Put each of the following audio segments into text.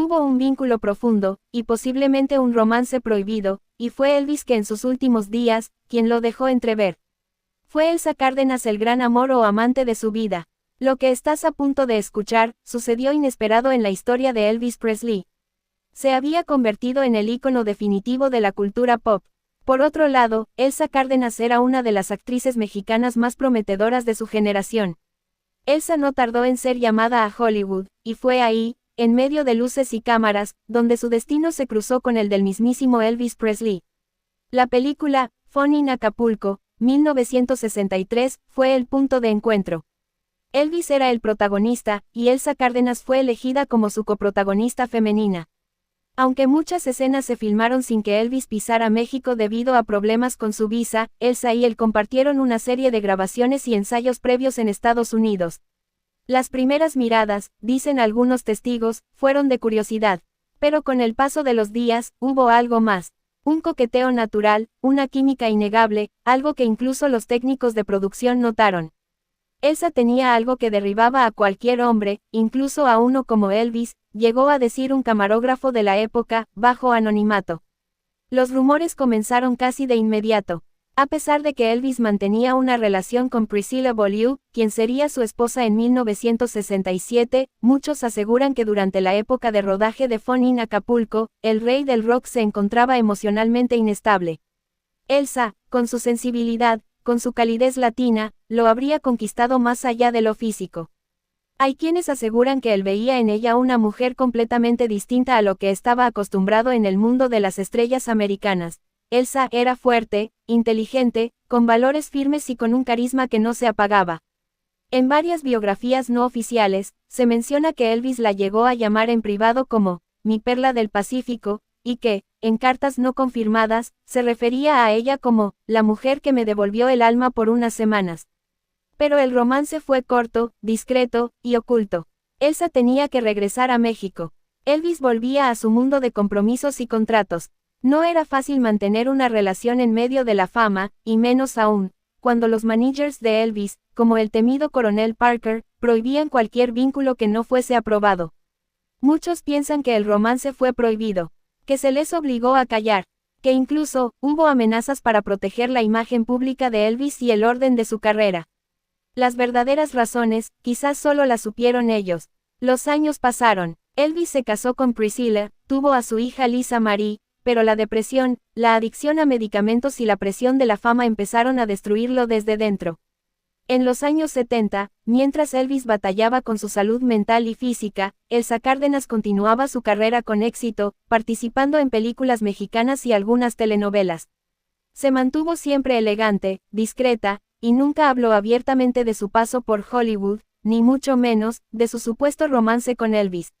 Hubo un vínculo profundo, y posiblemente un romance prohibido, y fue Elvis que en sus últimos días, quien lo dejó entrever. ¿Fue Elsa Cárdenas el gran amor o amante de su vida? Lo que estás a punto de escuchar, sucedió inesperado en la historia de Elvis Presley. Se había convertido en el ícono definitivo de la cultura pop. Por otro lado, Elsa Cárdenas era una de las actrices mexicanas más prometedoras de su generación. Elsa no tardó en ser llamada a Hollywood, y fue ahí, en medio de luces y cámaras, donde su destino se cruzó con el del mismísimo Elvis Presley. La película, Fun in Acapulco, 1963, fue el punto de encuentro. Elvis era el protagonista, y Elsa Cárdenas fue elegida como su coprotagonista femenina. Aunque muchas escenas se filmaron sin que Elvis pisara México debido a problemas con su visa, Elsa y él compartieron una serie de grabaciones y ensayos previos en Estados Unidos. Las primeras miradas, dicen algunos testigos, fueron de curiosidad. Pero con el paso de los días, hubo algo más. Un coqueteo natural, una química innegable, algo que incluso los técnicos de producción notaron. Elsa tenía algo que derribaba a cualquier hombre, incluso a uno como Elvis, llegó a decir un camarógrafo de la época, bajo anonimato. Los rumores comenzaron casi de inmediato. A pesar de que Elvis mantenía una relación con Priscilla Beaulieu, quien sería su esposa en 1967, muchos aseguran que durante la época de rodaje de Fun in Acapulco, el rey del rock se encontraba emocionalmente inestable. Elsa, con su sensibilidad, con su calidez latina, lo habría conquistado más allá de lo físico. Hay quienes aseguran que él veía en ella una mujer completamente distinta a lo que estaba acostumbrado en el mundo de las estrellas americanas. Elsa era fuerte, inteligente, con valores firmes y con un carisma que no se apagaba. En varias biografías no oficiales, se menciona que Elvis la llegó a llamar en privado como «mi perla del Pacífico», y que, en cartas no confirmadas, se refería a ella como «la mujer que me devolvió el alma por unas semanas». Pero el romance fue corto, discreto, y oculto. Elsa tenía que regresar a México. Elvis volvía a su mundo de compromisos y contratos. No era fácil mantener una relación en medio de la fama, y menos aún, cuando los managers de Elvis, como el temido coronel Parker, prohibían cualquier vínculo que no fuese aprobado. Muchos piensan que el romance fue prohibido, que se les obligó a callar, que incluso, hubo amenazas para proteger la imagen pública de Elvis y el orden de su carrera. Las verdaderas razones, quizás solo las supieron ellos. Los años pasaron, Elvis se casó con Priscilla, tuvo a su hija Lisa Marie, pero la depresión, la adicción a medicamentos y la presión de la fama empezaron a destruirlo desde dentro. En los años 70, mientras Elvis batallaba con su salud mental y física, Elsa Cárdenas continuaba su carrera con éxito, participando en películas mexicanas y algunas telenovelas. Se mantuvo siempre elegante, discreta, y nunca habló abiertamente de su paso por Hollywood, ni mucho menos, de su supuesto romance con Elvis.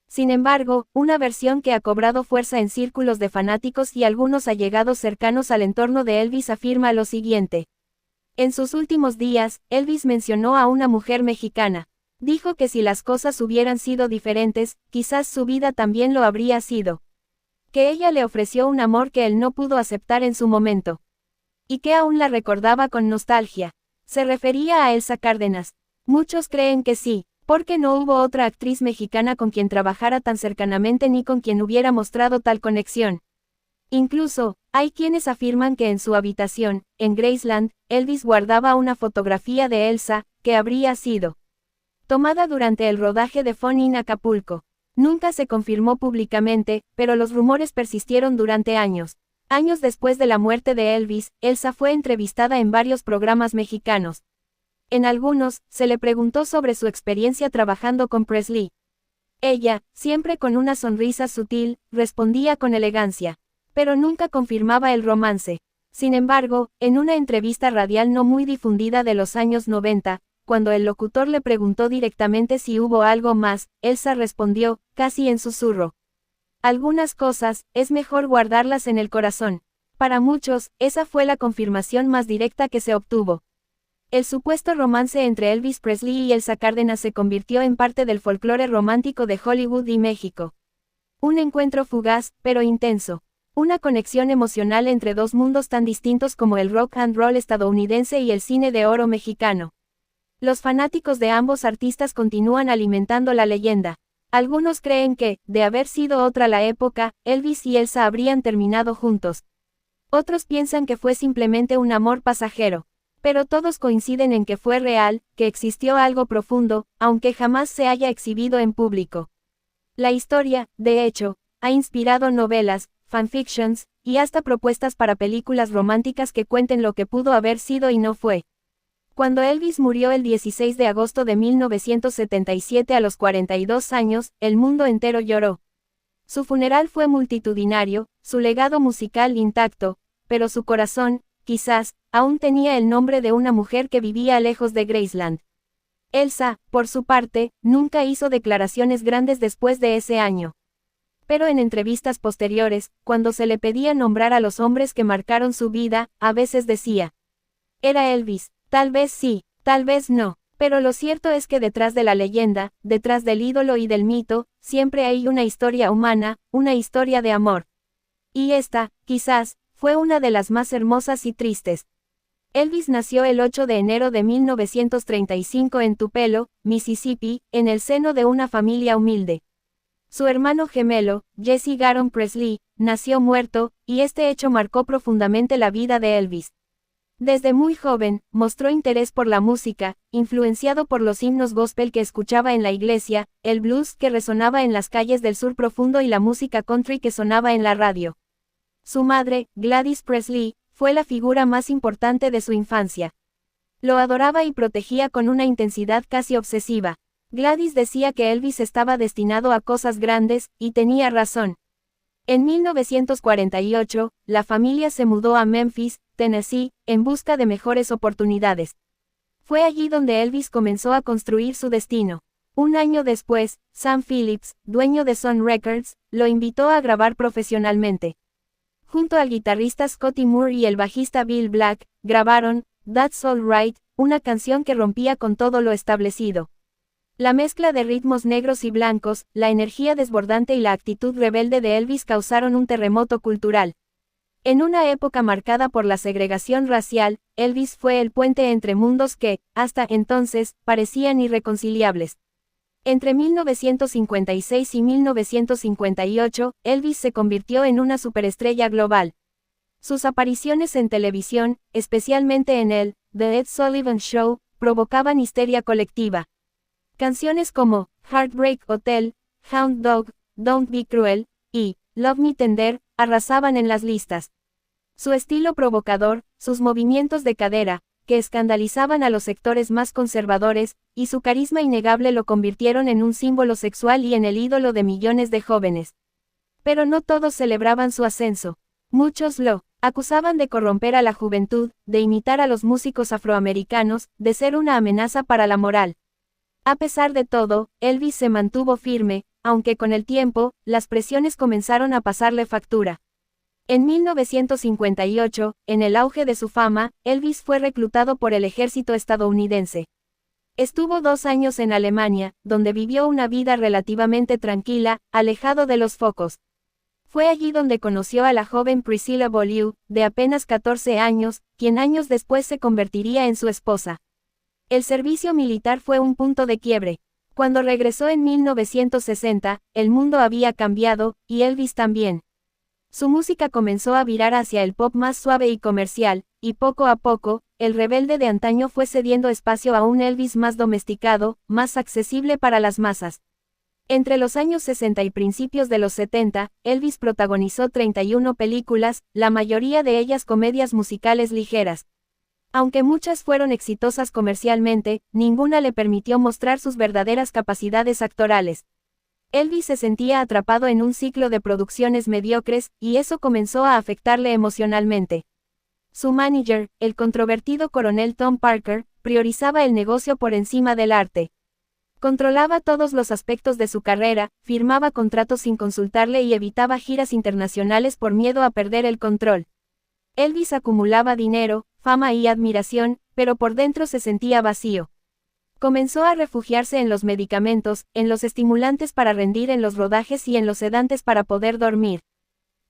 Sin embargo, una versión que ha cobrado fuerza en círculos de fanáticos y algunos allegados cercanos al entorno de Elvis afirma lo siguiente. En sus últimos días, Elvis mencionó a una mujer mexicana. Dijo que si las cosas hubieran sido diferentes, quizás su vida también lo habría sido. Que ella le ofreció un amor que él no pudo aceptar en su momento. Y que aún la recordaba con nostalgia. Se refería a Elsa Cárdenas. Muchos creen que sí, porque no hubo otra actriz mexicana con quien trabajara tan cercanamente ni con quien hubiera mostrado tal conexión. Incluso, hay quienes afirman que en su habitación, en Graceland, Elvis guardaba una fotografía de Elsa, que habría sido tomada durante el rodaje de Fun in Acapulco. Nunca se confirmó públicamente, pero los rumores persistieron durante años. Años después de la muerte de Elvis, Elsa fue entrevistada en varios programas mexicanos. En algunos, se le preguntó sobre su experiencia trabajando con Presley. Ella, siempre con una sonrisa sutil, respondía con elegancia. Pero nunca confirmaba el romance. Sin embargo, en una entrevista radial no muy difundida de los años 90, cuando el locutor le preguntó directamente si hubo algo más, Elsa respondió, casi en susurro. Algunas cosas, es mejor guardarlas en el corazón. Para muchos, esa fue la confirmación más directa que se obtuvo. El supuesto romance entre Elvis Presley y Elsa Cárdenas se convirtió en parte del folclore romántico de Hollywood y México. Un encuentro fugaz, pero intenso. Una conexión emocional entre dos mundos tan distintos como el rock and roll estadounidense y el cine de oro mexicano. Los fanáticos de ambos artistas continúan alimentando la leyenda. Algunos creen que, de haber sido otra la época, Elvis y Elsa habrían terminado juntos. Otros piensan que fue simplemente un amor pasajero. Pero todos coinciden en que fue real, que existió algo profundo, aunque jamás se haya exhibido en público. La historia, de hecho, ha inspirado novelas, fanfictions, y hasta propuestas para películas románticas que cuenten lo que pudo haber sido y no fue. Cuando Elvis murió el 16 de agosto de 1977 a los 42 años, el mundo entero lloró. Su funeral fue multitudinario, su legado musical intacto, pero su corazón, quizás, aún tenía el nombre de una mujer que vivía lejos de Graceland. Elsa, por su parte, nunca hizo declaraciones grandes después de ese año. Pero en entrevistas posteriores, cuando se le pedía nombrar a los hombres que marcaron su vida, a veces decía: era Elvis, tal vez sí, tal vez no, pero lo cierto es que detrás de la leyenda, detrás del ídolo y del mito, siempre hay una historia humana, una historia de amor. Y esta, quizás, fue una de las más hermosas y tristes. Elvis nació el 8 de enero de 1935 en Tupelo, Mississippi, en el seno de una familia humilde. Su hermano gemelo, Jesse Garon Presley, nació muerto, y este hecho marcó profundamente la vida de Elvis. Desde muy joven, mostró interés por la música, influenciado por los himnos gospel que escuchaba en la iglesia, el blues que resonaba en las calles del sur profundo y la música country que sonaba en la radio. Su madre, Gladys Presley, fue la figura más importante de su infancia. Lo adoraba y protegía con una intensidad casi obsesiva. Gladys decía que Elvis estaba destinado a cosas grandes, y tenía razón. En 1948, la familia se mudó a Memphis, Tennessee, en busca de mejores oportunidades. Fue allí donde Elvis comenzó a construir su destino. Un año después, Sam Phillips, dueño de Sun Records, lo invitó a grabar profesionalmente. Junto al guitarrista Scotty Moore y el bajista Bill Black, grabaron That's All Right, una canción que rompía con todo lo establecido. La mezcla de ritmos negros y blancos, la energía desbordante y la actitud rebelde de Elvis causaron un terremoto cultural. En una época marcada por la segregación racial, Elvis fue el puente entre mundos que, hasta entonces, parecían irreconciliables. Entre 1956 y 1958, Elvis se convirtió en una superestrella global. Sus apariciones en televisión, especialmente en el The Ed Sullivan Show, provocaban histeria colectiva. Canciones como Heartbreak Hotel, Hound Dog, Don't Be Cruel, y Love Me Tender, arrasaban en las listas. Su estilo provocador, sus movimientos de cadera, que escandalizaban a los sectores más conservadores, y su carisma innegable lo convirtieron en un símbolo sexual y en el ídolo de millones de jóvenes. Pero no todos celebraban su ascenso. Muchos lo acusaban de corromper a la juventud, de imitar a los músicos afroamericanos, de ser una amenaza para la moral. A pesar de todo, Elvis se mantuvo firme, aunque con el tiempo, las presiones comenzaron a pasarle factura. En 1958, en el auge de su fama, Elvis fue reclutado por el ejército estadounidense. Estuvo 2 años en Alemania, donde vivió una vida relativamente tranquila, alejado de los focos. Fue allí donde conoció a la joven Priscilla Beaulieu, de apenas 14 años, quien años después se convertiría en su esposa. El servicio militar fue un punto de quiebre. Cuando regresó en 1960, el mundo había cambiado, y Elvis también. Su música comenzó a virar hacia el pop más suave y comercial, y poco a poco, el rebelde de antaño fue cediendo espacio a un Elvis más domesticado, más accesible para las masas. Entre los años 60 y principios de los 70, Elvis protagonizó 31 películas, la mayoría de ellas comedias musicales ligeras. Aunque muchas fueron exitosas comercialmente, ninguna le permitió mostrar sus verdaderas capacidades actorales. Elvis se sentía atrapado en un ciclo de producciones mediocres, y eso comenzó a afectarle emocionalmente. Su manager, el controvertido coronel Tom Parker, priorizaba el negocio por encima del arte. Controlaba todos los aspectos de su carrera, firmaba contratos sin consultarle y evitaba giras internacionales por miedo a perder el control. Elvis acumulaba dinero, fama y admiración, pero por dentro se sentía vacío. Comenzó a refugiarse en los medicamentos, en los estimulantes para rendir en los rodajes y en los sedantes para poder dormir.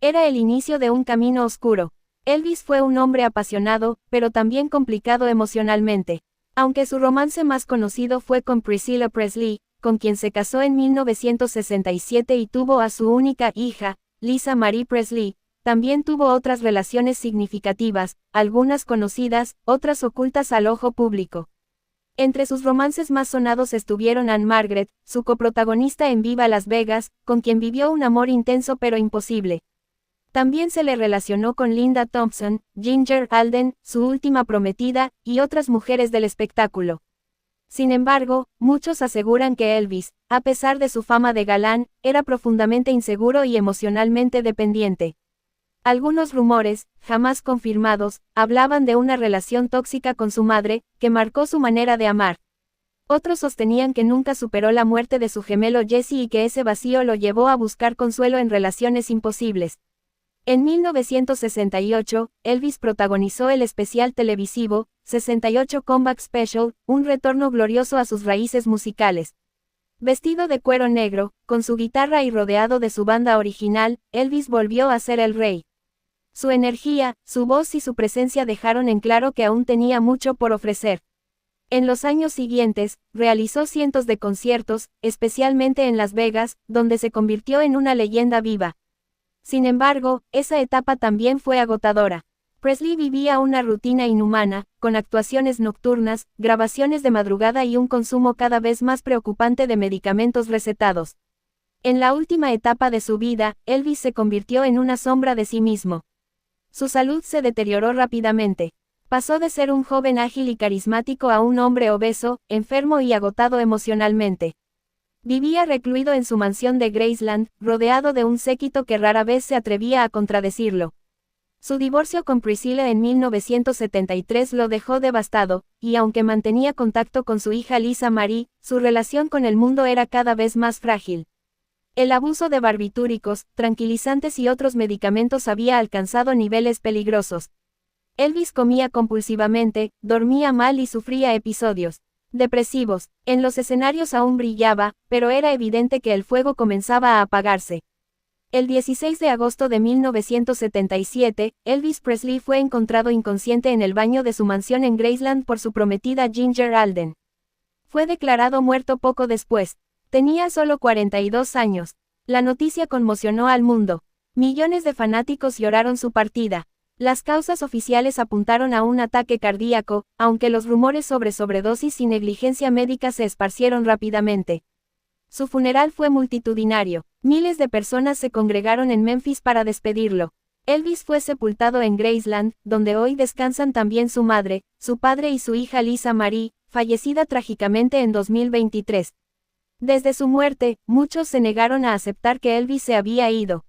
Era el inicio de un camino oscuro. Elvis fue un hombre apasionado, pero también complicado emocionalmente. Aunque su romance más conocido fue con Priscilla Presley, con quien se casó en 1967 y tuvo a su única hija, Lisa Marie Presley. También tuvo otras relaciones significativas, algunas conocidas, otras ocultas al ojo público. Entre sus romances más sonados estuvieron Anne Margaret, su coprotagonista en Viva Las Vegas, con quien vivió un amor intenso pero imposible. También se le relacionó con Linda Thompson, Ginger Alden, su última prometida, y otras mujeres del espectáculo. Sin embargo, muchos aseguran que Elvis, a pesar de su fama de galán, era profundamente inseguro y emocionalmente dependiente. Algunos rumores, jamás confirmados, hablaban de una relación tóxica con su madre, que marcó su manera de amar. Otros sostenían que nunca superó la muerte de su gemelo Jesse y que ese vacío lo llevó a buscar consuelo en relaciones imposibles. En 1968, Elvis protagonizó el especial televisivo, 68 Comeback Special, un retorno glorioso a sus raíces musicales. Vestido de cuero negro, con su guitarra y rodeado de su banda original, Elvis volvió a ser el rey. Su energía, su voz y su presencia dejaron en claro que aún tenía mucho por ofrecer. En los años siguientes, realizó cientos de conciertos, especialmente en Las Vegas, donde se convirtió en una leyenda viva. Sin embargo, esa etapa también fue agotadora. Presley vivía una rutina inhumana, con actuaciones nocturnas, grabaciones de madrugada y un consumo cada vez más preocupante de medicamentos recetados. En la última etapa de su vida, Elvis se convirtió en una sombra de sí mismo. Su salud se deterioró rápidamente. Pasó de ser un joven ágil y carismático a un hombre obeso, enfermo y agotado emocionalmente. Vivía recluido en su mansión de Graceland, rodeado de un séquito que rara vez se atrevía a contradecirlo. Su divorcio con Priscilla en 1973 lo dejó devastado, y aunque mantenía contacto con su hija Lisa Marie, su relación con el mundo era cada vez más frágil. El abuso de barbitúricos, tranquilizantes y otros medicamentos había alcanzado niveles peligrosos. Elvis comía compulsivamente, dormía mal y sufría episodios depresivos. En los escenarios aún brillaba, pero era evidente que el fuego comenzaba a apagarse. El 16 de agosto de 1977, Elvis Presley fue encontrado inconsciente en el baño de su mansión en Graceland por su prometida Ginger Alden. Fue declarado muerto poco después. Tenía solo 42 años. La noticia conmocionó al mundo. Millones de fanáticos lloraron su partida. Las causas oficiales apuntaron a un ataque cardíaco, aunque los rumores sobre sobredosis y negligencia médica se esparcieron rápidamente. Su funeral fue multitudinario. Miles de personas se congregaron en Memphis para despedirlo. Elvis fue sepultado en Graceland, donde hoy descansan también su madre, su padre y su hija Lisa Marie, fallecida trágicamente en 2023. Desde su muerte, muchos se negaron a aceptar que Elvis se había ido.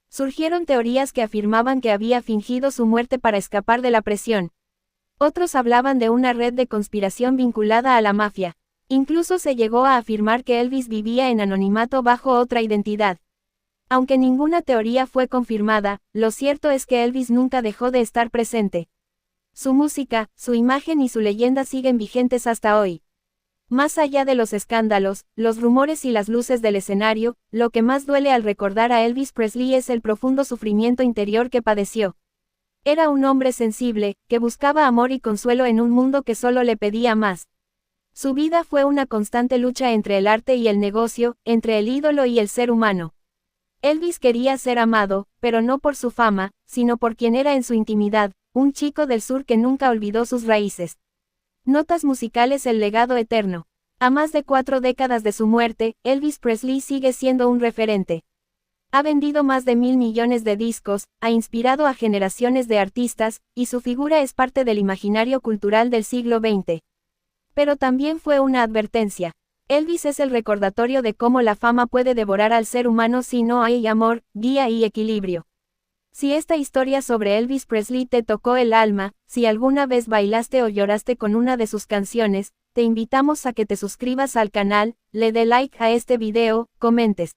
Surgieron teorías que afirmaban que había fingido su muerte para escapar de la presión. Otros hablaban de una red de conspiración vinculada a la mafia. Incluso se llegó a afirmar que Elvis vivía en anonimato bajo otra identidad. Aunque ninguna teoría fue confirmada, lo cierto es que Elvis nunca dejó de estar presente. Su música, su imagen y su leyenda siguen vigentes hasta hoy. Más allá de los escándalos, los rumores y las luces del escenario, lo que más duele al recordar a Elvis Presley es el profundo sufrimiento interior que padeció. Era un hombre sensible, que buscaba amor y consuelo en un mundo que solo le pedía más. Su vida fue una constante lucha entre el arte y el negocio, entre el ídolo y el ser humano. Elvis quería ser amado, pero no por su fama, sino por quien era en su intimidad, un chico del sur que nunca olvidó sus raíces. Notas musicales: el legado eterno. A más de 4 décadas de su muerte, Elvis Presley sigue siendo un referente. Ha vendido más de 1.000 millones de discos, ha inspirado a generaciones de artistas, y su figura es parte del imaginario cultural del siglo XX. Pero también fue una advertencia. Elvis es el recordatorio de cómo la fama puede devorar al ser humano si no hay amor, guía y equilibrio. Si esta historia sobre Elvis Presley te tocó el alma, si alguna vez bailaste o lloraste con una de sus canciones, te invitamos a que te suscribas al canal, le dé like a este video, comentes.